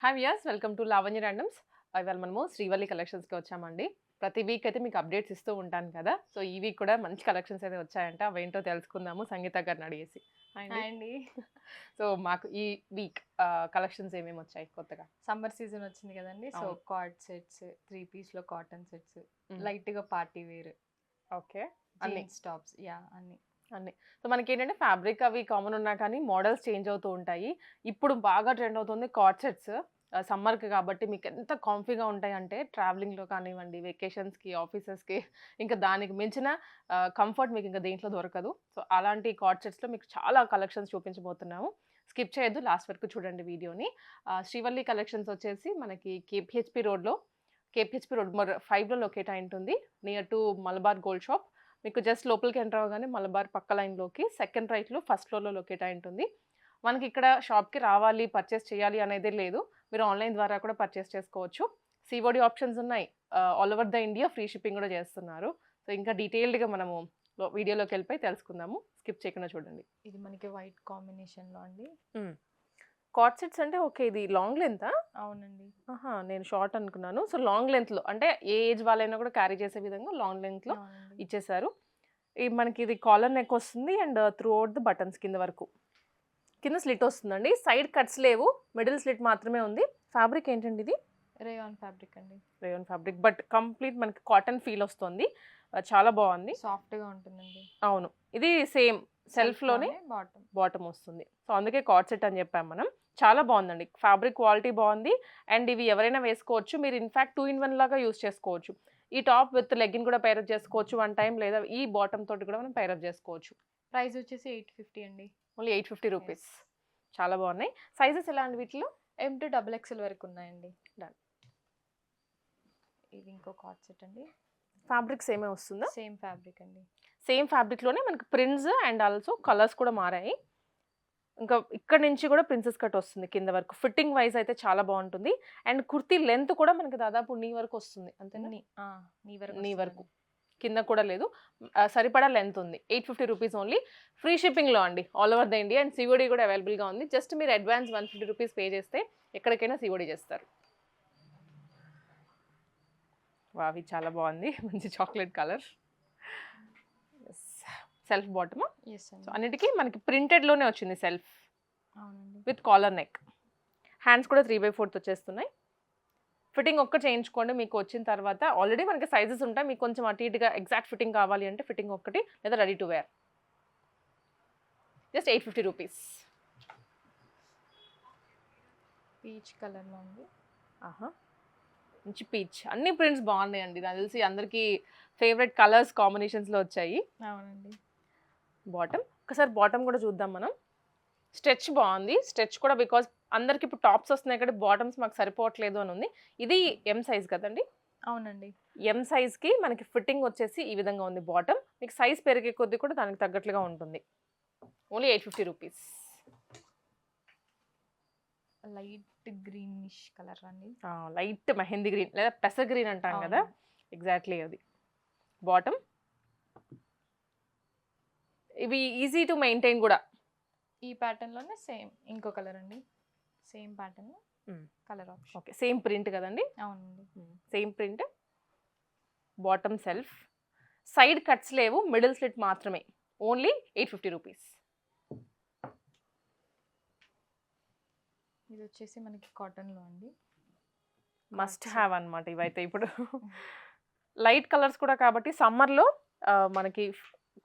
Hi viewers, welcome to Lavanya randoms. ఇవాళ మనము శ్రీవల్లి కలెక్షన్స్‌కి వచ్చామండి. ప్రతి వీక్ అయితే మీకు అప్డేట్స్ ఇస్తూ ఉంటాను కదా! సో, ఈ వీక్ కూడా మంచి కలెక్షన్స్ అయితే వచ్చాయంట. అవేంటో తెలుసుకుందాము సంగీత గారిని అడిగేసి. హాయ్ అండి. హాయ్ అండి. సో, మాకు ఈ వీక్ కలెక్షన్స్ ఏమేమి వచ్చాయి కొత్తగా? సమ్మర్ సీజన్ వచ్చింది కదండీ! సో, అవును. కార్డ్ సెట్స్, 3 పీస్‌లో కాటన్ సెట్స్, హ్మ్. లైట్‌గా పార్టీ వేర్, ఓకే. అన్నీ. జీన్స్ టాప్స్ అన్నీ. అన్నీ. సో, మనకేంటంటే ఫ్యాబ్రిక్ అవి కామన్ ఉన్నా కానీ మోడల్స్ చేంజ్ అవుతూ ఉంటాయి. ఇప్పుడు బాగా ట్రెండ్ అవుతుంది కార్డ్ సెట్స్. సమ్మర్‌కి కాబట్టి మీకెంత కాంఫీగా ఉంటాయంటే ట్రావెలింగ్‌లో కానివ్వండి, వెకేషన్స్‌కి, ఆఫీసెస్‌కి ఇంకా దానికి మించిన కంఫర్ట్ మీకింక దేంట్లో దొరకదు. సో, అలాంటి కార్డ్ సెట్స్‌లో మీకు చాలా కలెక్షన్స్ చూపించబోతున్నాము. స్కిప్ చేయొద్దు. లాస్ట్ వరకు చూడండి వీడియోని. శ్రీవల్లి కలెక్షన్స్ వచ్చేసి మనకి కేపీహెచ్‌పీ రోడ్ నెంబర్ 5లో లొకేట్ అయి ఉంటుంది. Near to Malabar gold shop. మీకు జస్ట్ లోపలికి ఎంటర్ అవ్వగానే మలబార్ పక్క లైన్‌లోకి సెకండ్ రైట్‌లో ఫస్ట్ ఫ్లోర్‌లో లొకేట్ అయి ఉంటుంది. మనకిక్కడ షాప్‌కి రావాలి, పర్చేస్ చేయాలి అనేదే లేదు. మీరు ఆన్‌లైన్ ద్వారా కూడా పర్చేస్ చేసుకోవచ్చు. సీఓడీ ఆప్షన్స్ ఉన్నాయి. All over the India free shipping కూడా చేస్తున్నారు. సో, ఇంకా డీటెయిల్డ్‌గా మనము వీడియోలోకెళ్ళిపోయి తెలుసుకుందాము. స్కిప్ చేయకుండా చూడండి. ఇది మనకి వైట్ కాంబినేషన్‌లో అండి. హ్మ్. కార్డ్ సెట్స్ అంటే ఓకే. ఇది లాంగ్ లెంతా? అవునండి. ఆహా! నేను షార్ట్ అనుకున్నాను. సో, లాంగ్ లెంగ్త్‌లో అంటే ఏ ఏజ్ వాళ్ళైనా కూడా క్యారీ చేసే విధంగా లాంగ్ లెంగ్త్‌లో అవునండి. ఇచ్చేసారు. మనకిది కాలర్ నెక్ వస్తుంది and through out the buttons కింద వరకు. కింద స్లిట్ వస్తుందండి. సైడ్ కట్స్ లేవు. మిడిల్ స్లిట్ మాత్రమే ఉంది. ఫ్యాబ్రిక్ ఏంటండి ఇది? రేయాన్ ఫ్యాబ్రిక్ అండి. Rayon fabric. బట్ కంప్లీట్ మనకి కాటన్ ఫీల్ వస్తుంది. చాలా బావుంది. సాఫ్ట్‌గా ఉంటుందండి. అవును. ఇది సేమ్ సెల్ఫ్‌లోనే సెల్ఫ్‌లోనే బాటమ్. బాటమ్ వస్తుంది. సో, అందుకే కార్డ్ సెట్ అని చెప్పాం మనం. చాలా బావుందండి. ఫ్యాబ్రిక్ క్వాలిటీ బావుంది. అండ్ ఇవి ఎవరైనా వేసుకోవచ్చు. మీరు ఇన్‌ఫాక్ట్ 2 ఇన్ 1 లాగా యూజ్ చేసుకోవచ్చు. ఈ టాప్ విత్ లెగ్గిన్ కూడా పెయిరప్ చేసుకోవచ్చు వన్ టైమ్, లేదా ఈ బాటమ్ తోటి కూడా మనం పెయిరప్ చేసుకోవచ్చు. ప్రైస్ వచ్చేసి 850 అండి. Only 850 rupees. యెస్. చాలా బావున్నాయి. సైజెస్ ఎలా అండి వీటిలో? ఎమ్ టు డబుల్ ఎక్స్‌ఎల్ వరకు ఉన్నాయండి. డన్. ఇది ఇంకో కార్డ్ సెట్ అండి. ఫ్యాబ్రిక్ సేమే వస్తుందా? సేమ్ ఫ్యాబ్రిక్ అండి. సేమ్ ఫ్యాబ్రిక్‌లోనే మనకి ప్రింట్స్ అండ్ ఆల్సో కలర్స్ కూడా మారాయి. ఇంకా ఇక్కడి నుంచి కూడా ప్రిన్సెస్ కట్ వస్తుంది కింద వరకు. ఫిట్టింగ్ వైస్ అయితే చాలా బావుంటుంది. అండ్ కుర్తీ లెంత్ కూడా మనకి దాదాపు నీ వరకు వస్తుంది. అంతేనా? నీ వరకు నీ వరకు. వస్తుందండి. కింద కూడా లేదు. సరిపడా లెంత్ ఉంది. 850 రూపీస్ ఓన్లీ. ఫ్రీ షిప్పింగ్‌లో అండి. All over the India and COD కూడా అవైలబుల్‌గా ఉంది. జస్ట్ మీరు అడ్వాన్స్ 150 రూపీస్ పే చేస్తే ఎక్కడికైనా సీఓడీ చేస్తారు. వావ్! ఇది చాలా బావుంది. మంచి చాక్లేట్ కలర్. యెస్. సెల్ఫ్ బాటమా? యెస్ సో, అండి. అన్నిటికి మనకి ప్రింటెడ్‌లోనే వచ్చింది సెల్ఫ్ అవునండి. With collar neck. హ్యాండ్స్ కూడా 3/4 వచ్చేస్తున్నాయి. ఫిట్టింగ్ ఒక్కటి చేయించుకోండి. మీకు వచ్చిన తర్వాత ఆల్రెడీ మనకి సైజెస్ ఉంటాయి. మీకు కొంచెం అటు ఇటుగా ఎగ్జాక్ట్ ఫిట్టింగ్ కావాలి అంటే ఫిట్టింగ్ ఒక్కటి, లేదా ready to wear. Just 850 rupees. Peach కలర్‌లో ఉంది. ఆహా! మంచి పీచ్. అన్ని ప్రింట్స్ బాగున్నాయండి. నాకు తెలిసి అందరికీ ఫేవరెట్ కలర్స్ కాంబినేషన్స్‌లో వచ్చాయి. అవునండి. బాటమ్. ఒకసారి బాటమ్ కూడా చూద్దాం మనం. స్ట్రెచ్ బాగుంది. స్ట్రెచ్ కూడా బికాజ్ అందరికి ఇప్పుడు టాప్స్ వస్తున్నాయి కాబట్టి బాటమ్స్ మాకు సరిపోవట్లేదు అని ఉంది. ఇది ఎం సైజ్ కదండీ! అవునండి. ఎం సైజ్‌కి మనకి ఫిట్టింగ్ వచ్చేసి ఈ విధంగా ఉంది బాటమ్. మీకు సైజ్ పెరిగే కొద్దీ కూడా దానికి తగ్గట్లుగా ఉంటుంది. Only 850 rupees. Light greenish colour అండి. లైట్ మెహందీ గ్రీన్ లేదా పెసర్ గ్రీన్ అంటాం కదా! అవును. ఎగ్జాక్ట్‌లీ అది. బాటమ్. ఇవి ఈజీ టు మెయింటైన్ కూడా. ఈ ప్యాటర్న్‌లోనే సేమ్ ఇంకో కలర్ అండి. Same pattern colour option. Okay. Same print కదండీ! అవునండి. Same print. Bottom self. Side cuts లేవు. మిడిల్ స్లిట్ మాత్రమే. Only 850 rupees. ఇది వచ్చేసి మనకి కాటన్‌లో అండి. మస్ట్ హ్యావ్ అన్నమాట ఇవైతే ఇప్పుడు. లైట్ కలర్స్ కూడా కాబట్టి సమ్మర్‌లో మనకి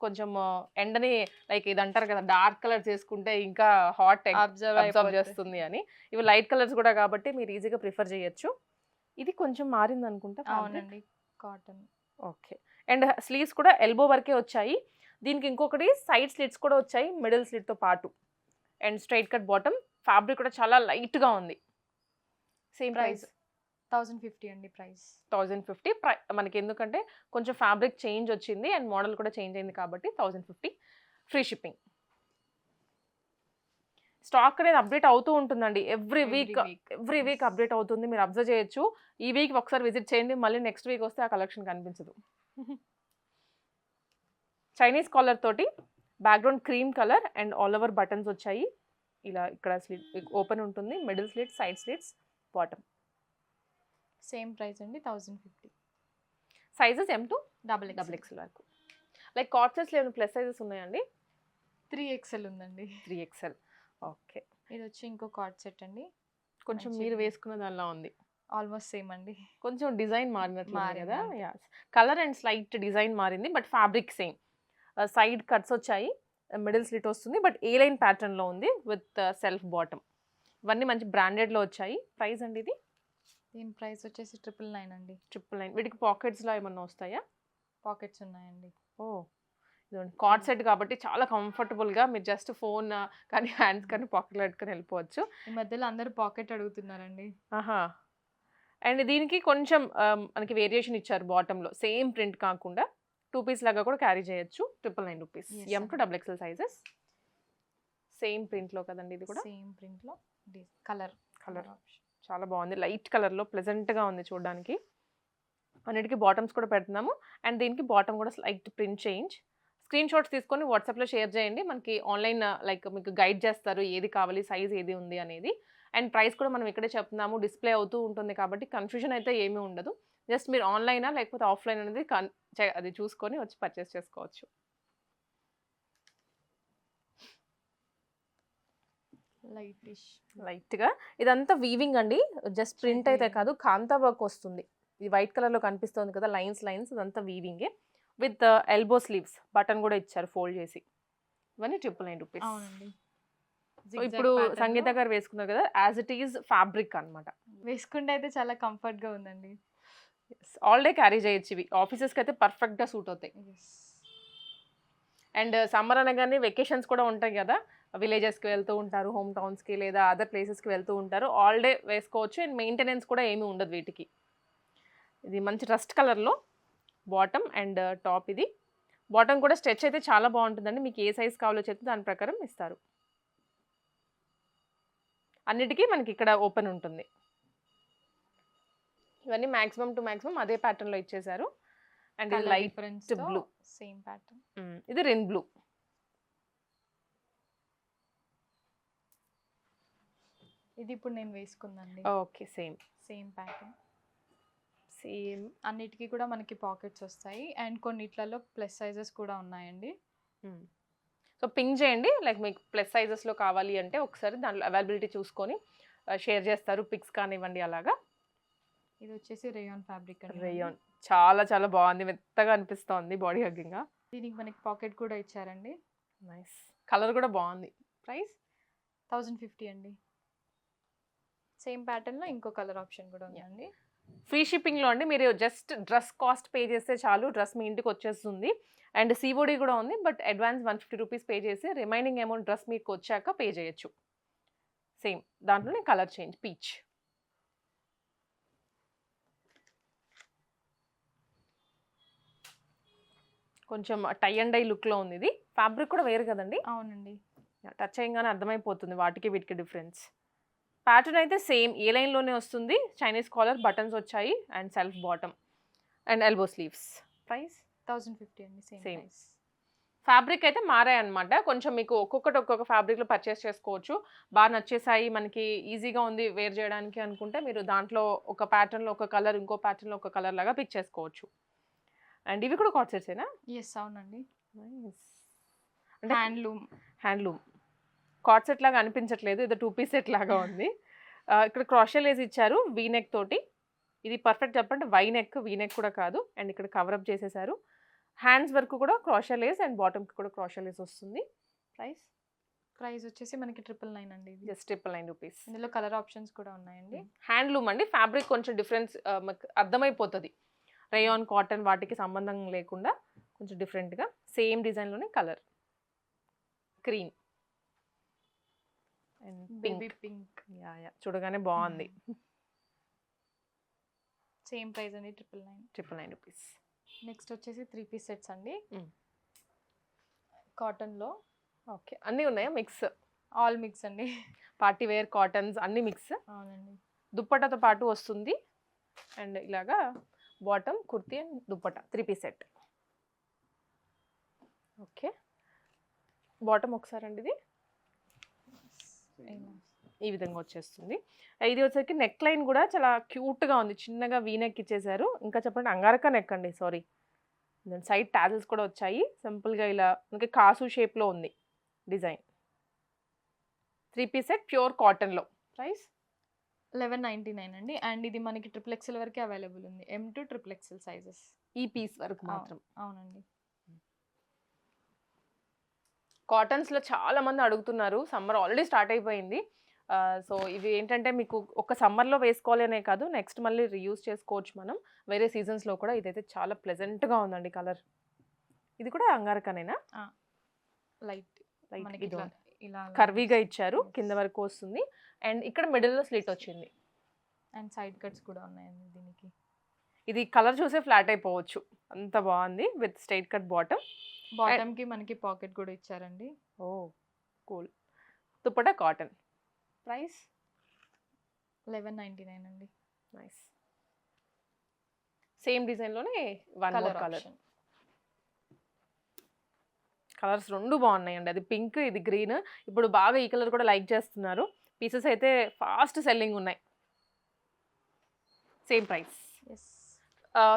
కొంచెం ఎండని లైక్ ఇది అంటారు కదా! డార్క్ కలర్స్ చేసుకుంటే ఇంకా హాట్ అబ్జర్వ్ చేస్తుంది అని. ఇవి లైట్ కలర్స్ కూడా కాబట్టి మీరు ఈజీగా ప్రిఫర్ చేయొచ్చు. ఇది కొంచెం మారిందనుకుంటా ఫ్యాబ్రిక్. అవునండి. కాటన్. ఓకే. అండ్ స్లీవ్స్ కూడా ఎల్బో వరకే వచ్చాయి. దీనికి ఇంకొకటి సైడ్ స్లిట్స్ కూడా వచ్చాయి మిడిల్ స్లిట్‌తో పాటు. And straight cut bottom. Fabric కూడా చాలా లైట్‌గా ఉంది. Same price. ప్రైస్ 1050 అండి ప్రైస్. 1050. మనకెందుకంటే కొంచెం ఫ్యాబ్రిక్ చేంజ్ వచ్చింది అండ్ మోడల్ కూడా చేంజ్ అయింది కాబట్టి 1050. Free shipping. స్టాక్ అనేది అప్డేట్ అవుతూ ఉంటుందండి. ఎవ్రీ వీక్ అప్డేట్ అవుతుంది. మీరు అబ్జర్వ్ చేయొచ్చు. ఈ వీక్ ఒకసారి విజిట్ చేయండి. మళ్ళీ నెక్స్ట్ వీక్ వస్తే ఆ కలెక్షన్ కనిపించదు. చైనీస్ కాలర్ తోటి background cream colour and all over buttons వచ్చాయి. ఇలా ఇక్కడ స్లిట్ ఓపెన్ ఉంటుంది. Middle slits, side slits. Bottom. Same price అండి 1050. Sizes M to double double XL వరకు. లైక్ కార్డ్ సెట్స్లో ఏమైనా ప్లస్ సైజెస్ ఉన్నాయండి? 3XL ఉందండి. 3XL. ఓకే. ఇది వచ్చి ఇంకో కార్డ్ సెట్ అండి. కొంచెం మంచి మీరు వేసుకున్న దానిలా ఉంది. ఆల్మోస్ట్ సేమ్ అండి. కొంచెం డిజైన్ మారినట్లు ఉంది మారింది కదా. అంతే. Yes, colour and slight design మారింది but fabric same. Side cuts వచ్చాయి, మిడిల్ స్లిట్ వస్తుంది బట్ ఏ లైన్ ప్యాటర్న్లో ఉంది విత్ సెల్ఫ్ బాటమ్. ఇవన్నీ మంచి బ్రాండెడ్లో వచ్చాయి. ప్రైస్ అండి ఇది దీని ప్రైస్ వచ్చేసి 999 అండి. 999. వీటికి పాకెట్స్లో ఏమన్నా వస్తాయా? పాకెట్స్ ఉన్నాయండి. ఓ, ఇదిగోండి కార్డ్ సెట్ కాబట్టి చాలా కంఫర్టబుల్గా మీరు జస్ట్ ఫోన్ కానీ హ్యాండ్స్ కానీ పాకెట్లో పెట్టుకొని వెళ్ళిపోవచ్చు. ఈ మధ్యలో అందరూ పాకెట్ అడుగుతున్నారండి. ఆహా. అండ్ దీనికి కొంచెం మనకి వేరియేషన్ ఇచ్చారు బాటంలో, సేమ్ ప్రింట్ కాకుండా 2 పీస్ లాగా కూడా క్యారీ చేయొచ్చు. 999 rupees. Yes, M to XXL sizes. Same ప్రింట్లో కదండి ఇది కూడా. సేమ్ ప్రింట్ లో కలర్ ఆప్షన్ చాలా బాగుంది, లైట్ కలర్లో ప్లెజెంట్గా ఉంది చూడడానికి. అన్నిటికీ బాటమ్స్ కూడా పెడుతున్నాము అండ్ దీనికి బాటమ్ కూడా slight print change. Screen shots తీసుకొని వాట్సాప్లో షేర్ చేయండి, మనకి ఆన్లైన్ లైక్ మీకు గైడ్ చేస్తారు ఏది కావాలి, సైజ్ ఏది ఉంది అనేది. అండ్ ప్రైస్ కూడా మనం ఇక్కడే చెప్తున్నాము, డిస్ప్లే అవుతూ ఉంటుంది కాబట్టి కన్ఫ్యూజన్ అయితే ఏమీ ఉండదు. జస్ట్ మీరు ఆన్లైనా లేకపోతే ఆఫ్లైన్ అనేది అది చూసుకొని వచ్చి పర్చేస్ చేసుకోవచ్చు. లైట్గా ఇదంతా వీవింగ్ అండి, జస్ట్ ప్రింట్ అయితే కాదు, కాంతా వర్క్ వస్తుంది. ఇది వైట్ కలర్లో కనిపిస్తుంది కదా, లైన్స్ ఇదంతా వీవింగే విత్ ఎల్బో స్లీవ్స్. బటన్ కూడా ఇచ్చారు ఫోల్డ్ చేసి. ఇవన్నీ 999 రూపీస్. అవునండి. ఇప్పుడు సంగీత గారు వేసుకున్నారు కదా, యాజ్ ఇట్ ఈజ్ ఫ్యాబ్రిక్ అనమాట. వేసుకుంటే అయితే చాలా కంఫర్ట్ గా ఉందండి. ఆల్ డే క్యారీ చేయొచ్చు ఇవి, ఆఫీసెస్కి అయితే పర్ఫెక్ట్గా సూట్ అవుతాయి. అండ్ సమ్మర్ అనగానే వెకేషన్స్ కూడా ఉంటాయి కదా, విలేజెస్కి వెళ్తూ ఉంటారు, హోమ్ టౌన్స్కి లేదా అదర్ ప్లేసెస్కి వెళ్తూ ఉంటారు. ఆల్ డే వేసుకోవచ్చు అండ్ మెయింటెనెన్స్ కూడా ఏమీ ఉండదు వీటికి. ఇది మంచి రస్ట్ కలర్లో బాటమ్ అండ్ టాప్. ఇది బాటమ్ కూడా స్ట్రెచ్ అయితే చాలా బాగుంటుందండి, మీకు ఏ సైజ్ కావాలో చెప్తే దాని ప్రకారం ఇస్తారు. అన్నిటికీ మనకి ఇక్కడ ఓపెన్ ఉంటుంది. ఇవన్నీ మ్యాక్సిమం టు మ్యాక్సిమం అదే ప్యాటర్న్లో ఇచ్చేసారు. అండ్ ఇది లైట్ బ్లూ, సేమ్ ప్యాటర్న్. ఇది రెయిన్ బ్లూ. ఇది ఇప్పుడు నేను వేసుకుందండి. Okay, same pattern. సేమ్ అన్నిటికీ కూడా మనకి పాకెట్స్ వస్తాయి అండ్ కొన్నిట్లలో ప్లస్ సైజెస్ కూడా ఉన్నాయండి. సో పింక్ చేయండి, లైక్ మీకు ప్లస్ సైజెస్లో కావాలి అంటే ఒకసారి దాంట్లో అవైలబిలిటీ చూసుకొని షేర్ చేస్తారు, పిక్స్ కానివ్వండి అలాగా. ఇది వచ్చేసి రేయాన్ ఫ్యాబ్రిక్ అండి. రేయాన్ చాలా చాలా బాగుంది, మెత్తగా అనిపిస్తోంది, బాడీ హగ్గింగ్గా. దీనికి మనకి పాకెట్ కూడా ఇచ్చారండి. నైస్, కలర్ కూడా బాగుంది. ప్రైస్ 1050 అండి. సేమ్ ప్యాటర్న్లో ఇంకో కలర్ ఆప్షన్ కూడా ఉందండి. ఫ్రీ షిప్పింగ్లో అండి, మీరు జస్ట్ డ్రెస్ కాస్ట్ పే చేస్తే చాలు, డ్రెస్ మీ ఇంటికి వచ్చేస్తుంది. అండ్ COD కూడా ఉంది బట్ అడ్వాన్స్ 150 రూపీస్ పే చేసి రిమైనింగ్ అమౌంట్ డ్రెస్ మీకు వచ్చాక పే చేయొచ్చు. సేమ్ దాంట్లోనే కలర్ చేంజ్, పీచ్. కొంచెం టై అండ్ డై లుక్లో ఉంది. ఇది ఫ్యాబ్రిక్ కూడా వేరు కదండి. అవునండి. టచ్ అయ్యంగానే అర్థమైపోతుంది వాటికి వీటికి డిఫరెన్స్. ప్యాటర్న్ అయితే సేమ్ ఏ లైన్లోనే వస్తుంది. చైనీస్ కాలర్, బటన్స్ వచ్చాయి and self bottom and elbow sleeves. Price 1050 అండి. సేమ్. ఫ్యాబ్రిక్ అయితే మారాయి అనమాట. కొంచెం మీకు ఒక్కొక్క ఫ్యాబ్రిక్లో పర్చేస్ చేసుకోవచ్చు. బాగా నచ్చేసాయి, మనకి ఈజీగా ఉంది వేర్ చేయడానికి అనుకుంటే మీరు దాంట్లో ఒక ప్యాటర్న్లో ఒక కలర్, ఇంకో ప్యాటర్న్లో ఒక కలర్ లాగా పిక్ చేసుకోవచ్చు. అండ్ ఇవి కూడా కార్డ్ సెట్సేనా? ఎస్, అవునండి. అంటే హ్యాండ్లూమ్ కార్డ్ సెట్ లాగా అనిపించట్లేదు, ఇది 2 పీస్ సెట్ లాగా ఉంది. ఇక్కడ క్రోషే లేస్ ఇచ్చారు వీనెక్ తోటి. ఇది పర్ఫెక్ట్ చెప్పంటే వీనెక్ కూడా కాదు. అండ్ ఇక్కడ కవరప్ చేసేసారు. హ్యాండ్స్ వరకు కూడా క్రోషే లేస్ అండ్ బాటమ్కి కూడా క్రోషే లేస్ వస్తుంది. ప్రైస్ వచ్చేసి మనకి 999 అండి. Just 999 rupees. ఇందులో కలర్ ఆప్షన్స్ కూడా ఉన్నాయండి. హ్యాండ్లూమ్ అండి, ఫ్యాబ్రిక్ కొంచెం డిఫరెన్స్ అర్థమైపోతుంది. రేయాన్, కాటన్ వాటికి సంబంధం లేకుండా కొంచెం డిఫరెంట్గా సేమ్ డిజైన్లోనే కలర్ క్రీమ్ అండ్ పింక్. చూడగానే బాగుంది. సేమ్ ప్రైస్ అండి, 999 రూపీస్. నెక్స్ట్ వచ్చేసి 3 పీస్ సెట్స్ అండి. కాటన్లో. ఓకే, అన్నీ ఉన్నాయా? మిక్స్, ఆల్ మిక్స్ అండి. పార్టీ వేర్ కాటన్స్ అన్ని మిక్స్. అవునండి. దుప్పటాతో పాటు వస్తుంది అండ్ ఇలాగా bottom, kurti and dupatta 3 piece set. Okay, bottom ఒకసారి అండి ఇది ఈ విధంగా వచ్చేస్తుంది. ఇది వచ్చేసరికి నెక్ లైన్ కూడా చాలా క్యూట్‌గా ఉంది. చిన్నగా వీ నెక్ ఇచ్చేసారు. ఇంకా చెప్పండి అంగారక నెక్ అండి. సారీ. సైడ్ టాజిల్స్ కూడా వచ్చాయి. సింపుల్‌గా ఇలా మనకి కాసు షేప్‌లో ఉంది డిజైన్. 3 పీస్ సెట్ ప్యూర్ కాటన్‌లో. ప్రైస్ 1199 అండి. అండ్ ఇది మనకి ట్రిపుల్ ఎక్స్ఎల్ వరకే అవైలబుల్ ఉంది. M to triple XL sizes. ఈ పీస్ వరకు మాత్రం. అవునండి. కాటన్స్‌లో చాలా మంది అడుగుతున్నారు. సమ్మర్ ఆల్రెడీ స్టార్ట్ అయిపోయింది. సో, ఇవి ఏంటంటే మీకు ఒక సమ్మర్‌లో వేసుకోవాలి అనే కాదు. నెక్స్ట్ మళ్ళీ రీయూజ్ చేసుకోవచ్చు మనం. వేరే సీజన్స్‌లో కూడా. ఇదైతే చాలా ప్లెజెంట్‌గా ఉందండి కలర్. ఇది కూడా అంగారకనేనా? లైట్ లైట్ మనకి ఇది ఇట్లా ఇలా కర్వీగా ఇచ్చారు. Yes. కింద వరకు వస్తుంది. అండ్ ఇక్కడ మిడిల్‌లో స్లిట్ వచ్చింది. అండ్ సైడ్ కట్స్ కూడా ఉన్నాయండి దీనికి. ఇది కలర్ చూసే ఫ్లాట్ అయిపోవచ్చు. అంత బాగుంది. With straight cut bottom. Bottom కి మనకి పాకెట్ కూడా ఇచ్చారండి. Oh! Cool. Dupatta cotton. Price 1199 అండి. నైస్. సేమ్ డిజైన్‌లోనే one more colour. Option. Colours 2 బాగున్నాయండి. అది పింక్, ఇది గ్రీన్. ఇప్పుడు బాగా ఈ కలర్ కూడా లైక్ చేస్తున్నారు. పీసెస్ అయితే ఫాస్ట్ సెల్లింగ్ ఉన్నాయి. Same price. ఎస్.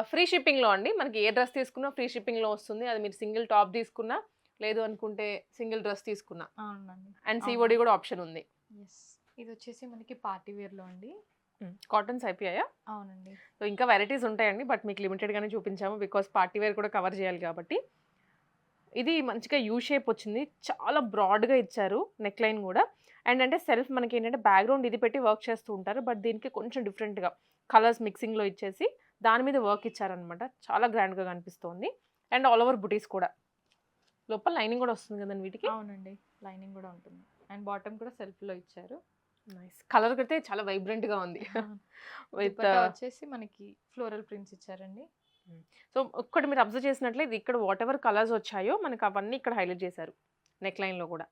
ఫ్రీ షిప్పింగ్‌లో అండి. మనకి ఏ డ్రెస్ తీసుకున్నా ఫ్రీ షిప్పింగ్‌లో వస్తుంది. అది మీరు సింగిల్ టాప్ తీసుకున్నా, లేదు అనుకుంటే సింగిల్ డ్రెస్ తీసుకున్నా. అవునండి. అండ్ సీఓడి కూడా ఆప్షన్ ఉంది. ఎస్. ఇది వచ్చేసి మనకి పార్టీ వేర్ లో అండి. కాటన్స్ అయిపోయాయా? అవునండి. సో ఇంకా వెరైటీస్ ఉంటాయండి. బట్ మీకు లిమిటెడ్‌గానే చూపించాము. బికాస్ పార్టీ వేర్ కూడా కవర్ చేయాలి కాబట్టి. ఇది మంచిగా యూ షేప్ వచ్చింది. చాలా బ్రాడ్‌గా ఇచ్చారు నెక్ లైన్ కూడా. అండ్ అంటే సెల్ఫ్ మనకి ఏంటంటే బ్యాక్‌గ్రౌండ్ ఇది పెట్టి వర్క్ చేస్తూ ఉంటారు. బట్ దీనికి కొంచెం డిఫరెంట్‌గా కలర్స్ మిక్సింగ్‌లో ఇచ్చేసి దాని మీద వర్క్ ఇచ్చారనమాట. చాలా గ్రాండ్‌గా కనిపిస్తోంది. అండ్ ఆల్ ఓవర్ బుటీస్ కూడా. లోపల లైనింగ్ కూడా వస్తుంది కదండి వీటికి. అవునండి. లైనింగ్ కూడా ఉంటుంది. అండ్ బాటమ్ కూడా సెల్ఫ్ లో ఇచ్చారు. నైస్. కలర్ అయితే చాలా వైబ్రెంట్‌గా ఉంది. విత్ దుపట్టా వచ్చేసి మనకి ఫ్లోరల్ ప్రింట్స్ ఇచ్చారండి. సో, ఒక్కటి మీరు అబ్జర్వ్ చేసినట్లయితే ఇక్కడ వాట్ ఎవర్ కలర్స్ వచ్చాయో మనకు అవన్నీ ఇక్కడ హైలైట్ చేశారు. నెక్ లైన్‌లో కూడా.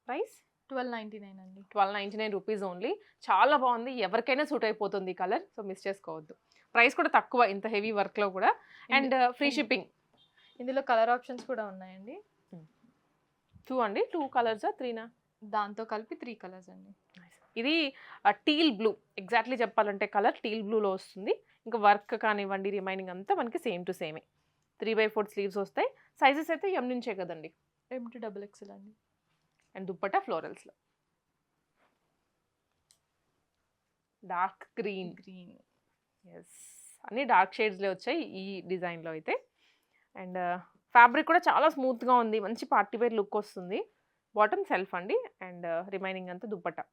ప్రైస్ 1299 అండి. 1299 రూపీస్ ఓన్లీ. చాలా బాగుంది. ఎవరికైనా సూట్ అయిపోతుంది ఈ కలర్. సో, మిస్ చేసుకోవద్దు. ప్రైస్ కూడా తక్కువ ఇంత హెవీ వర్క్‌లో కూడా. And free shipping. ఇందులో కలర్ ఆప్షన్స్ కూడా ఉన్నాయండి. 2 అండి. 2 కలర్సా? 3నా? దాంతో కలిపి 3 కలర్స్ అండి. ఇది టీల్ బ్లూ. ఎగ్జాక్ట్‌లీ చెప్పాలంటే కలర్ టీల్ బ్లూలో వస్తుంది. ఇంకా వర్క్ కానివ్వండి రిమైనింగ్ అంతా మనకి సేమ్ టు సేమే. 3/4 స్లీవ్స్ వస్తాయి. సైజెస్ అయితే ఎం నుంచే కదండి. ఎం టు డబుల్ ఎక్స్ఎల్ అండి. అండ్ దుపట్టా ఫ్లోరల్స్‌లో. Dark green. యెస్. అన్ని డార్క్ షేడ్స్‌లో వచ్చాయి ఈ డిజైన్‌లో అయితే. అండ్ ఫ్యాబ్రిక్ కూడా చాలా స్మూత్‌గా ఉంది. మంచి పార్టీ వేర్ లుక్ వస్తుంది. బాటమ్ సెల్ఫ్ అండి. అండ్ రిమైనింగ్ అంతా dupatta.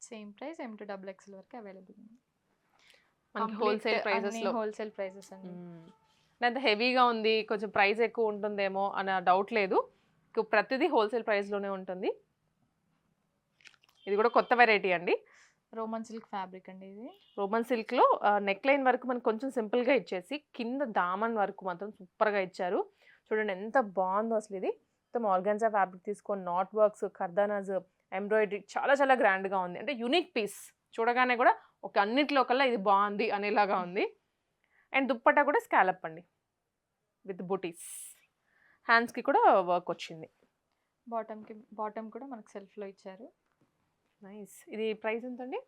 Same price M to double XL వరకు అవైలబుల్ ఉంది. మనకి హోల్‌సేల్ ప్రైజెస్‌లో. హోల్‌సేల్ ప్రైజెస్ అండి. అంత హెవీగా ఉంది. కొంచెం ప్రైస్ ఎక్కువ ఉంటుందేమో అన్న డౌట్ లేదు. ప్రతిదీ హోల్‌సేల్ ప్రైస్‌లోనే ఉంటుంది. ఇది కూడా కొత్త వెరైటీ అండి. రోమన్ సిల్క్ ఫ్యాబ్రిక్ అండి ఇది. రోమన్ సిల్క్‌లో నెక్ లైన్ వరకు మనకు కొంచెం సింపుల్‌గా ఇచ్చేసి కింద దామన్ వరకు మాత్రం సూపర్‌గా ఇచ్చారు. చూడండి ఎంత బాగుందో అసలు ఇది. మొత్తం ఆర్గాన్జా ఫ్యాబ్రిక్ తీసుకొని నాట్ వర్క్స్, కర్దానాస్, ఎంబ్రాయిడరీ చాలా చాలా గ్రాండ్‌గా ఉంది. అంటే యూనిక్ పీస్. చూడగానే కూడా ఒక అన్నిట్లో కల్లా ఇది బాగుంది అనేలాగా ఉంది. అండ్ దుప్పట్టా కూడా స్కాలప్ అండి. విత్ బూటీస్. హ్యాండ్స్‌కి కూడా వర్క్ వచ్చింది. బాటమ్ కూడా మనకి సెల్ఫ్‌లో ఇచ్చారు. నైస్. ఇది ప్రైస్ ఎంతండి?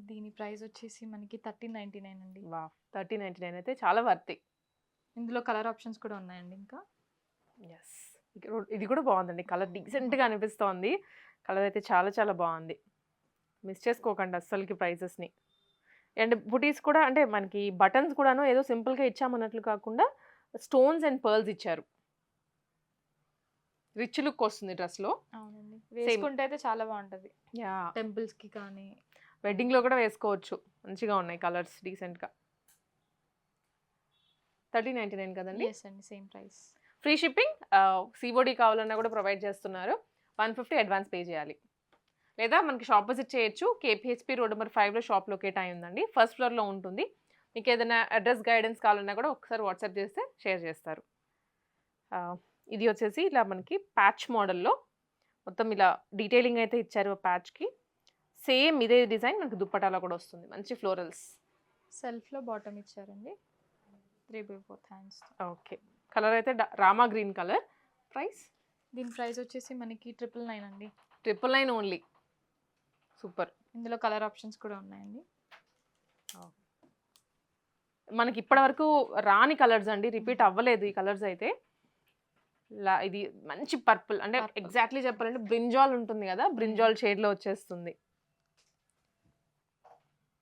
దీని ప్రైస్ వచ్చేసి మనకి 1399 అండి. వావ్! 1399 అయితే చాలా వర్తి. ఇందులో కలర్ ఆప్షన్స్ కూడా ఉన్నాయండి ఇంకా. యెస్. ఇది కూడా బాగుందండి. కలర్ డీసెంట్‌గా అనిపిస్తోంది. కలర్ అయితే చాలా చాలా బాగుంది. మిస్ చేసుకోకండి అస్సలకి ప్రైసెస్‌ని. అండ్ బుటీస్ కూడా అంటే మనకి బటన్స్ కూడాను ఏదో సింపుల్‌గా ఇచ్చామన్నట్లు కాకుండా స్టోన్స్ అండ్ పర్ల్స్ ఇచ్చారు. రిచ్ లుక్ వస్తుంది డ్రెస్‌లో. అవునండి. వేసుకుంటే అయితే చాలా బాగుంటది. యాహ్! టెంపుల్స్‌కి కానీ వెడ్డింగ్‌లో కూడా వేసుకోవచ్చు. మంచిగా ఉన్నాయి కలర్స్ డీసెంట్‌గా. 1399 కదండి. ఎస్ అండి. Same price. Free shipping. COD కావాలన్నా కూడా ప్రొవైడ్ చేస్తున్నారు. 150 అడ్వాన్స్ పే చేయాలి. లేదా మనకి షాప్ విజిట్ చేయొచ్చు. కేపీహెచ్పీ రోడ్ నెంబర్ 5లో షాప్ లొకేట్ అయి ఉందండి. ఫస్ట్ ఫ్లోర్‌లో ఉంటుంది. మీకు ఏదైనా అడ్రస్ గైడెన్స్ కావాలన్నా కూడా ఒకసారి వాట్సాప్ చేస్తే షేర్ చేస్తారు. ఇది వచ్చేసి ఇలా మనకి ప్యాచ్ మోడల్‌లో మొత్తం ఇలా డీటెయిలింగ్ అయితే ఇచ్చారు ప్యాచ్‌కి. సేమ్ ఇదే డిజైన్ మనకి దుప్పటాలో కూడా వస్తుంది. మంచి ఫ్లోరల్స్. సెల్ఫ్‌లో బాటమ్ ఇచ్చారండి. 3/4 హ్యాండ్స్. ఓకే. కలర్ అయితే రామా గ్రీన్ కలర్. ప్రైస్? దీని ప్రైస్ వచ్చేసి మనకి 999 అండి. 999 ఓన్లీ. సూపర్. ఇందులో కలర్ ఆప్షన్స్ కూడా ఉన్నాయండి. మనకి ఇప్పటివరకు రాని కలర్స్ అండి, రిపీట్ అవ్వలేదు ఈ కలర్స్ అయితే. ఇది మంచి పర్పుల్, అంటే ఎగ్జాక్ట్లీ చెప్పాలంటే బ్రింజాల్ ఉంటుంది కదా, బ్రింజాల్ షేడ్లో వచ్చేస్తుంది.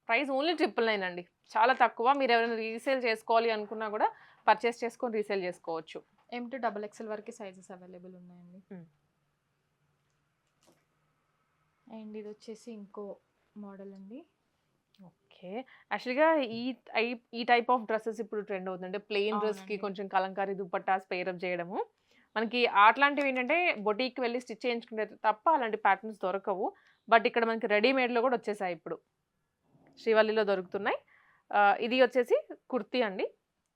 ప్రైస్ ఓన్లీ 999 అండి, చాలా తక్కువ. మీరు ఎవరైనా రీసేల్ చేసుకోవాలి అనుకున్నా కూడా పర్చేస్ చేసుకొని రీసేల్ చేసుకోవచ్చు. M2XXL వరకు సైజెస్ అవైలబుల్ ఉన్నాయండి. అండ్ ఇది వచ్చేసి ఇంకో మోడల్ అండి. ఓకే, యాక్చువల్గా ఈ టైప్ ఆఫ్ డ్రెస్సెస్ ఇప్పుడు ట్రెండ్ అవుతుంది. అంటే ప్లెయిన్ డ్రెస్కి అవునండి. కొంచెం కలంకారీ దుపట్టాస్ పేరప్ చేయడము. మనకి అట్లాంటివి ఏంటంటే బొటీకి వెళ్ళి స్టిచ్ చేయించుకుంటే తప్ప అలాంటి ప్యాటర్న్స్ దొరకవు. బట్ ఇక్కడ మనకి రెడీమేడ్లో కూడా వచ్చేసాయి ఇప్పుడు, శ్రీవల్లిలో దొరుకుతున్నాయి. ఇది వచ్చేసి కుర్తీ అండి,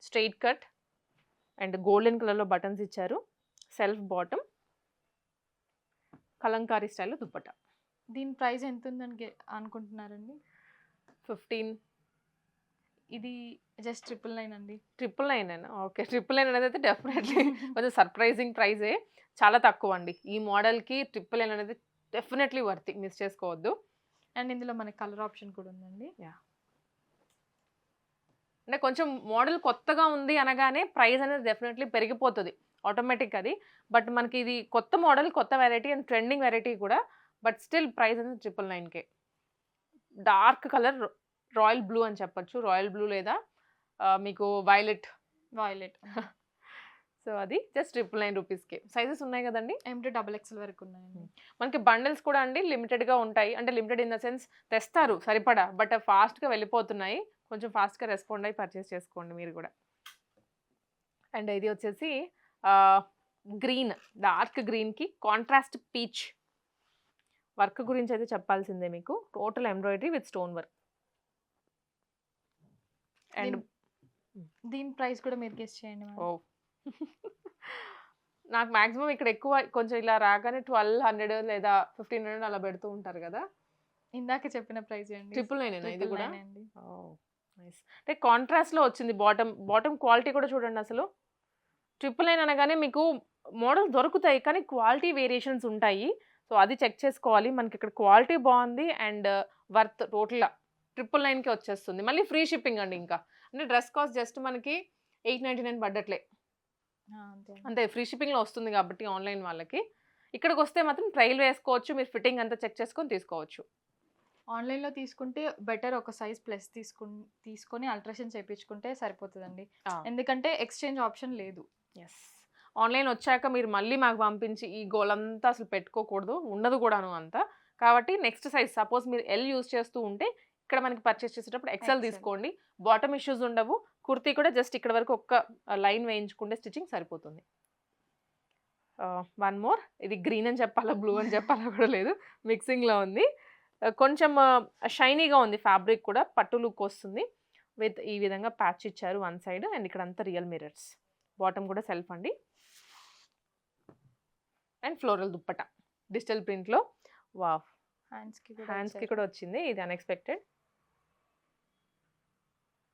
స్ట్రైట్ కట్ అండ్ గోల్డెన్ కలర్లో బటన్స్ ఇచ్చారు, సెల్ఫ్ బాటమ్, కలంకారీ స్టైల్లో దుపట్టా. దీని ప్రైస్ ఎంత ఉందని అనుకుంటున్నారండి? 15. ఇది జస్ట్ 999 అండి. 999. ఓకే, 999 అనేది అయితే డెఫినెట్లీ కొంచెం సర్ప్రైజింగ్ ప్రైజే, చాలా తక్కువ అండి. ఈ మోడల్కి 999 అనేది డెఫినెట్లీ వర్త్, మిస్ చేసుకోవద్దు. అండ్ ఇందులో మనకి కలర్ ఆప్షన్ కూడా ఉందండి. అంటే కొంచెం మోడల్ కొత్తగా ఉంది అనగానే ప్రైస్ అనేది డెఫినెట్లీ పెరిగిపోతుంది ఆటోమేటిక్ అది. బట్ మనకి ఇది కొత్త మోడల్, కొత్త వెరైటీ అండ్ ట్రెండింగ్ వెరైటీ కూడా. బట్ స్టిల్ ప్రైస్ అనేది 999కే. డార్క్ కలర్ రాయల్ బ్లూ అని చెప్పొచ్చు, రాయల్ బ్లూ లేదా మీకు వైలెట్. సో అది జస్ట్ 999 రూపీస్కే. సైజెస్ ఉన్నాయి కదండి, M2XXL వరకు ఉన్నాయండి. మనకి బండిల్స్ కూడా అండి లిమిటెడ్గా ఉంటాయి. అంటే లిమిటెడ్ ఇన్ ద సెన్స్ తెస్తారు సరిపడా, బట్ ఫాస్ట్గా వెళ్ళిపోతున్నాయి. కొంచెం ఫాస్ట్గా రెస్పాండ్ అయ్యి పర్చేస్ చేసుకోండి మీరు కూడా. అండ్ ఇది వచ్చేసి గ్రీన్, డార్క్ గ్రీన్కి కాంట్రాస్ట్ పీచ్ వర్క్ గురించి అయితే చెప్పాల్సిందే మీకు. Total embroidery with stone work. And దీని ప్రైస్ కూడా మీరు గెస్ చేయండి. ఓ నాకు మ్యాక్సిమం ఇక్కడ ఎక్కువ కొంచెం ఇలా రాగానే 1200 లేదా 1500 అలా పెడుతూ ఉంటారు కదా. ఇందాక చెప్పిన ప్రైస్ అండి. 999 ఇది కూడా. 999 అండి. నైస్. అంటే కాంట్రాస్ట్లో వచ్చింది. బాటమ్ క్వాలిటీ కూడా చూడండి అసలు. 999 అనగానే మీకు మోడల్స్ దొరుకుతాయి కానీ క్వాలిటీ వేరియేషన్స్ ఉంటాయి. సో అది చెక్ చేసుకోవాలి. మనకి ఇక్కడ క్వాలిటీ బాగుంది అండ్ వర్త్ టోటల్గా 999కి వచ్చేస్తుంది. మళ్ళీ ఫ్రీ షిప్పింగ్ అండి. ఇంకా అంటే డ్రెస్ కాస్ట్ జస్ట్ మనకి 899 పడ్డట్లే అంతే, ఫ్రీ షిప్పింగ్లో వస్తుంది కాబట్టి ఆన్లైన్ వాళ్ళకి. ఇక్కడికి వస్తే మాత్రం ట్రయల్ వేసుకోవచ్చు, మీరు ఫిట్టింగ్ అంతా చెక్ చేసుకొని తీసుకోవచ్చు. ఆన్లైన్లో తీసుకుంటే బెటర్, ఒక సైజ్ ప్లస్ తీసుకొని అల్ట్రేషన్ చేయించుకుంటే సరిపోతుందండి. ఎందుకంటే ఎక్స్చేంజ్ ఆప్షన్ లేదు. ఎస్, ఆన్లైన్ వచ్చాక మీరు మళ్ళీ మాకు పంపించి ఈ గోలంతా అసలు పెట్టుకోకూడదు, ఉండదు కూడాను అంతా. కాబట్టి నెక్స్ట్ సైజ్ సపోజ్ మీరు ఎల్ యూజ్ చేస్తూ ఉంటే ఇక్కడ మనకి పర్చేస్ చేసేటప్పుడు ఎక్సెల్ తీసుకోండి. బాటమ్ ఇష్యూస్ ఉండవు. కుర్తీ కూడా జస్ట్ ఇక్కడ వరకు ఒక్క లైన్ వేయించుకుంటే స్టిచ్చింగ్ సరిపోతుంది. వన్ మోర్, ఇది గ్రీన్ అని చెప్పాలా బ్లూ అని చెప్పాలా కూడా లేదు, మిక్సింగ్లో ఉంది. కొంచెం షైనీగా ఉంది ఫ్యాబ్రిక్ కూడా, పట్టు లుక్ వస్తుంది. విత్ ఈ విధంగా ప్యాచ్ ఇచ్చారు వన్ సైడ్ అండ్ ఇక్కడ అంతా రియల్ మిరర్స్. బాటమ్ కూడా సెల్ఫ్ అండి. అండ్ ఫ్లోరల్ దుప్పట డిజిటల్ ప్రింట్లో. వావ్, హ్యాండ్స్కి కూడా వచ్చింది, ఇది అన్ఎక్స్పెక్టెడ్.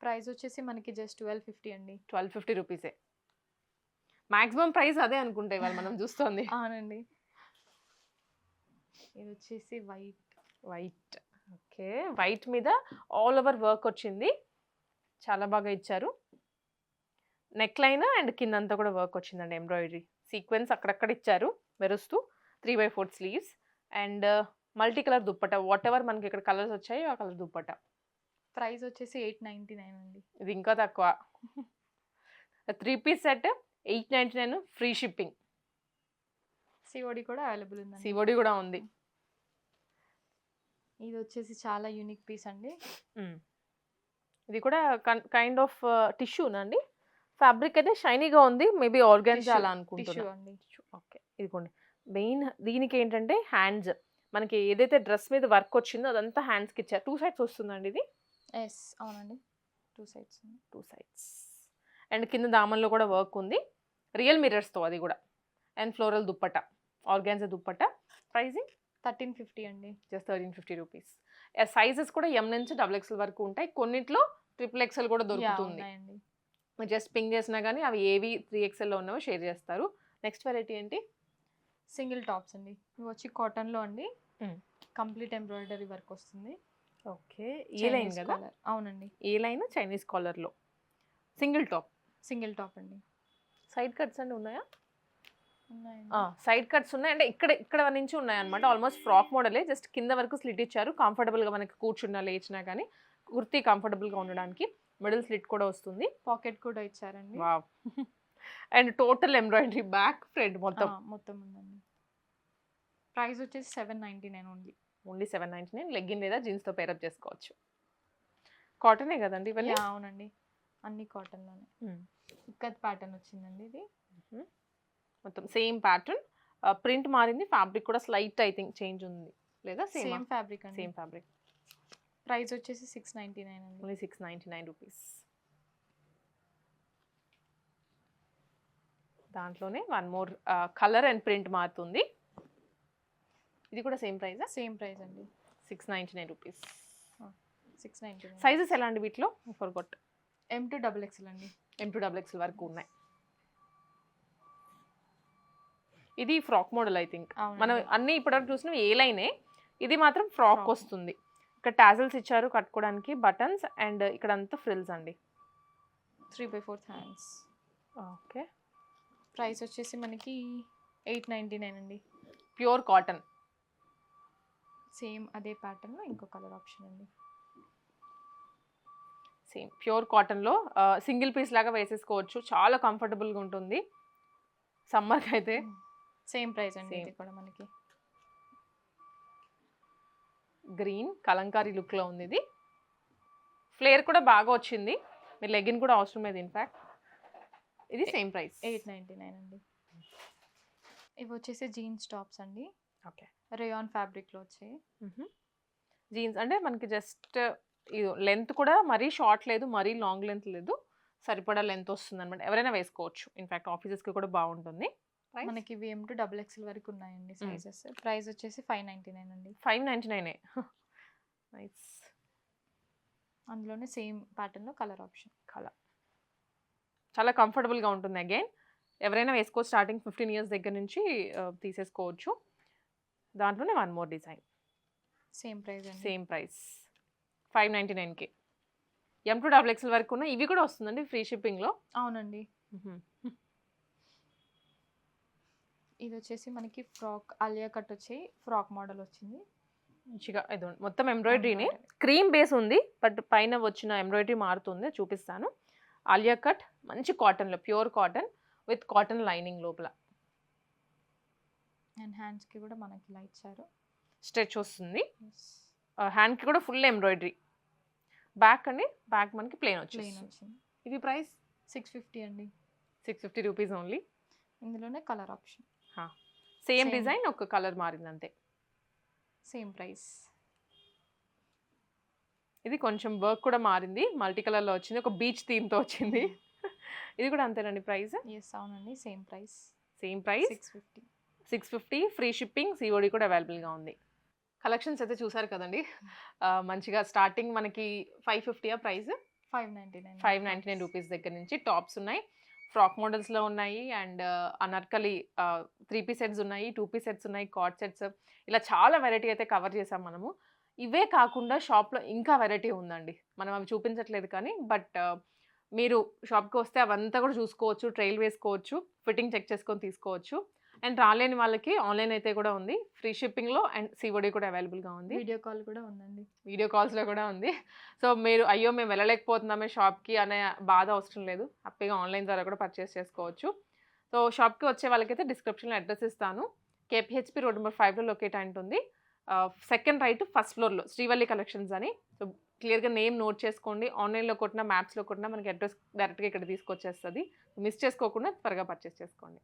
ప్రైస్ వచ్చేసి మనకి జస్ట్ 1250 అండి. 1250 రూపీసే. మాక్సిమం ప్రైస్ అదే అనుకుంటే ఇవాళ మనం చూస్తుంది. అవునండి. ఇది వచ్చేసి వైట్. ఓకే, వైట్ మీద ఆల్ ఓవర్ వర్క్ వచ్చింది, చాలా బాగా ఇచ్చారు. నెక్ లైన్ అండ్ కిందంతా కూడా వర్క్ వచ్చిందండి, ఎంబ్రాయిడరీ సీక్వెన్స్ అక్కడక్కడ ఇచ్చారు మెరుస్తూ. 3/4 sleeves and multi colour dupatta, what ever మనకి ఇక్కడ కలర్స్ వచ్చాయి ఆ కలర్ దుప్పట. ప్రైస్ వచ్చేసి 899 అండి. ఇది ఇంకా తక్కువ. 3 piece set 899, free shipping. COD కూడా అవైలబుల్ ఉంది. సిఓడి కూడా ఉంది. ఇది వచ్చేసి చాలా యూనిక్ పీస్ అండి. ఇది కూడా కైండ్ ఆఫ్ టిష్యూనా అండి. ఫ్యాబ్రిక్ అయితే షైనీగా ఉంది, మేబీ ఆర్గాన్జా అలా అనుకుంటున్నాను. ఓకే, ఇదిగోండి. మెయిన్ దీనికి ఏంటంటే హ్యాండ్స్, మనకి ఏదైతే డ్రెస్ మీద వర్క్ వచ్చిందో అదంతా హ్యాండ్స్కి ఇచ్చారు. 2 సైడ్స్ వస్తుందండి ఇది. ఎస్, అవునండి, 2 సైడ్స్. అండ్ కింద దామన్లో కూడా వర్క్ ఉంది, రియల్ మిరర్స్తో అది కూడా. And floral dupatta, organza dupatta. Pricing 1350 అండి. Just 1350 rupees. సైజెస్ కూడా ఎం నుంచి XXL వరకు ఉంటాయి. కొన్నిట్లో XXL కూడా దొరుకుతుంది. జస్ట్ పింగ్ చేసినా కానీ అవి ఏవి 3XLలో ఉన్నవో షేర్ చేస్తారు. నెక్స్ట్ వెరైటీ ఏంటి? సింగిల్ టాప్స్ అండి. ఇవి వచ్చి కాటన్లో అండి. కంప్లీట్ ఎంబ్రాయిడరీ వర్క్ వస్తుంది. ఓకే. ఏ లైన్ చైనీస్ కదా? కాలర్. అవునండి. ఏ లైన్ చైనీస్ కాలర్‌లో. Single top. సింగిల్ టాప్ అండి. సైడ్ కట్స్ అండి ఉన్నాయా? ఉన్నాయండి. సైడ్ కట్స్ ఉన్నాయి. అంటే ఇక్కడ ఇక్కడ నుంచి ఉన్నాయన్నమాట. Almost frock మోడలే. జస్ట్ కింద వరకు స్లిట్ ఇచ్చారు. కంఫర్టబుల్‌గా మనకి కూర్చున్నా, లేచినా కానీ కుర్తీ కంఫర్టబుల్‌గా ఉండడానికి. మిడిల్ స్లిట్ కూడా వస్తుంది. పాకెట్ కూడా ఇచ్చారండి. Wow! And total embroidery back, front మొత్తం. మొత్తం ఉందండి. ప్రైస్ వచ్చేసి 799 ఓన్లీ. ఓన్లీ 799. లెగ్గిన్ లేదా జీన్స్‌తో పేరప్ చేసుకోవచ్చు. కాటనే కదండి ఇవన్నీ? అవునండి. అన్ని కాటన్‌లోనే. ఇక్కత్ ప్యాటర్న్ వచ్చిందండి ఇది. మొత్తం సేమ్ ప్యాటర్న్. ప్రింట్ మారింది. ఫ్యాబ్రిక్ కూడా స్లైట్ ఐ థింక్ చేంజ్ ఉంది. లేదా సేమ్ ఫ్యాబ్రిక్ అండి. Same fabric. ప్రైస్ వచ్చేసి 699 అండి. Only 699 rupees. దాంట్లోనే one more colour and print మారుతుంది. ఇది కూడా సేమ్ ప్రైజా? సేమ్ ప్రైస్ అండి. 699 రూపీస్. 699. సైజెస్ ఎలా అండి వీటిలో? ఫర్గొట్. M to XXL అండి. M to XXL వరకు ఉన్నాయి. ఇది ఫ్రాక్ మోడల్ ఐ థింక్. మనం అన్ని ఇప్పటివరకు చూసినవి ఏ లైనే. ఇది మాత్రం ఫ్రాక్ వస్తుంది. ఇక్కడ టాజల్స్ ఇచ్చారు కట్టుకోవడానికి, బటన్స్ అండ్ ఇక్కడ అంతా ఫ్రిల్స్ అండి. 3/4 హ్యాండ్స్. ఓకే. ప్రైస్ వచ్చేసి మనకి 899 అండి. Pure cotton. సేమ్ అదే ప్యాటర్న్లో ఇంకో కలర్ ఆప్షన్ అండి. సేమ్ ప్యూర్ కాటన్లో సింగిల్ పీస్ లాగా వేసేసుకోవచ్చు. చాలా కంఫర్టబుల్గా ఉంటుంది సమ్మర్కి అయితే. సేమ్ ప్రైస్ అండి. ఇది కూడా మనకి గ్రీన్ కలంకారీ లుక్లో ఉంది. ఇది ఫ్లేర్ కూడా బాగా వచ్చింది. మీరు లెగిన్ కూడా అవసరం లేదు ఇన్ఫ్యాక్ట్. ఇది సేమ్ ప్రైస్ 899 అండి. ఇవి వచ్చేసి జీన్స్ టాప్స్ అండి. ఓకే. రేయాన్ ఫ్యాబ్రిక్లో వచ్చాయి. జీన్స్ అంటే మనకి జస్ట్ లెంత్ కూడా మరీ షార్ట్ లేదు, మరీ లాంగ్ లెంత్ లేదు. సరిపడా లెంత్ వస్తుంది అనమాట. ఎవరైనా వేసుకోవచ్చు. ఇన్ఫ్యాక్ట్ ఆఫీసెస్కి కూడా బాగుంటుంది. మనకి ఇవి M to XXL వరకు ఉన్నాయండి సైజెస్. ప్రైస్ వచ్చేసి 599 అండి. 599. నైస్. అందులోనే సేమ్ ప్యాటర్న్లో కలర్ ఆప్షన్. కలర్ చాలా కంఫర్టబుల్గా ఉంటుంది. అగైన్ ఎవరైనా వేసుకోవచ్చు. స్టార్టింగ్ 15 ఇయర్స్ దగ్గర నుంచి తీసేసుకోవచ్చు. దాంట్లోనే one more design. Same price అండి. సేమ్ ప్రైస్ 599కి. M to XXL వరకు ఉన్న ఇవి కూడా వస్తుందండి ఫ్రీ షిప్పింగ్లో. అవునండి. ఇది వచ్చేసి మనకి ఫ్రాక్ ఆలియా కట్ వచ్చి ఫ్రాక్ మోడల్ వచ్చింది. మంచిగా ఇది మొత్తం ఎంబ్రాయిడరీని. క్రీమ్ బేస్ ఉంది బట్ పైన వచ్చిన ఎంబ్రాయిడరీ మారుతుంది, చూపిస్తాను. ఆలియా కట్ మంచి కాటన్లో, pure cotton with cotton lining లోపల. అండ్ హ్యాండ్స్కి కూడా మనకి ఇలా ఇచ్చారు. స్ట్రెచ్ వస్తుంది. హ్యాండ్కి కూడా ఫుల్ ఎంబ్రాయిడరీ. బ్యాక్ అండి, బ్యాక్ మనకి ప్లెయిన్ వచ్చింది. ఇది ప్రైస్ 650 అండి. 650 రూపీస్ ఓన్లీ. ఇందులోనే కలర్ ఆప్షన్. సేమ్ డిజైన్, ఒక కలర్ మారింది అంతే. Same price. ఇది కొంచెం వర్క్ కూడా మారింది, మల్టీ కలర్లో వచ్చింది, ఒక బీచ్ థీమ్తో వచ్చింది. ఇది కూడా అంతేనండి ప్రైస్? ఎస్ అవునండి. Same price. Same price 650. Free shipping, COD కూడా అవైలబుల్గా ఉంది. కలెక్షన్స్ అయితే చూసారు కదండి. మంచిగా స్టార్టింగ్ మనకి 550 ప్రైస్. 599 రూపీస్ దగ్గర నుంచి టాప్స్ ఉన్నాయి. ఫ్రాక్ మోడల్స్లో ఉన్నాయి అండ్ అనార్కలి 3 పీస్ సెట్స్ ఉన్నాయి, 2 పీస్ సెట్స్ ఉన్నాయి, కార్డ్ సెట్స్, ఇలా చాలా వెరైటీ అయితే కవర్ చేసాం మనము. ఇవే కాకుండా షాప్లో ఇంకా వెరైటీ ఉందండి. మనం అవి చూపించట్లేదు కానీ, బట్ మీరు షాప్కి వస్తే అవంతా కూడా చూసుకోవచ్చు, ట్రైల్ వేసుకోవచ్చు, ఫిట్టింగ్ చెక్ చేసుకొని తీసుకోవచ్చు. అండ్ రాలేని వాళ్ళకి ఆన్లైన్ అయితే కూడా ఉంది, ఫ్రీ షిప్పింగ్లో అండ్ COD కూడా అవైలబుల్గా ఉంది. వీడియో కాల్ కూడా ఉందండి. వీడియో కాల్స్లో కూడా ఉంది. సో మీరు అయ్యో మేము వెళ్ళలేకపోతున్నామే షాప్కి అనే బాధ అవసరం లేదు, హ్యాపీగా ఆన్లైన్ ద్వారా కూడా పర్చేస్ చేసుకోవచ్చు. సో షాప్కి వచ్చే వాళ్ళకైతే డిస్క్రిప్షన్లో అడ్రస్ ఇస్తాను. KPHP రోడ్ నెంబర్ 5లో లొకేట్ ఉంటుంది. సెకండ్ రైట్ ఫస్ట్ ఫ్లోర్లో శ్రీవల్లి కలెక్షన్స్ అని. సో క్లియర్గా నేమ్ నోట్ చేసుకోండి. ఆన్లైన్లో కొట్టినా, మ్యాప్స్లో కొట్టినా మనకి అడ్రస్ డైరెక్ట్గా ఇక్కడ తీసుకొచ్చేస్తుంది. మిస్ చేసుకోకుండా త్వరగా పర్చేస్ చేసుకోండి.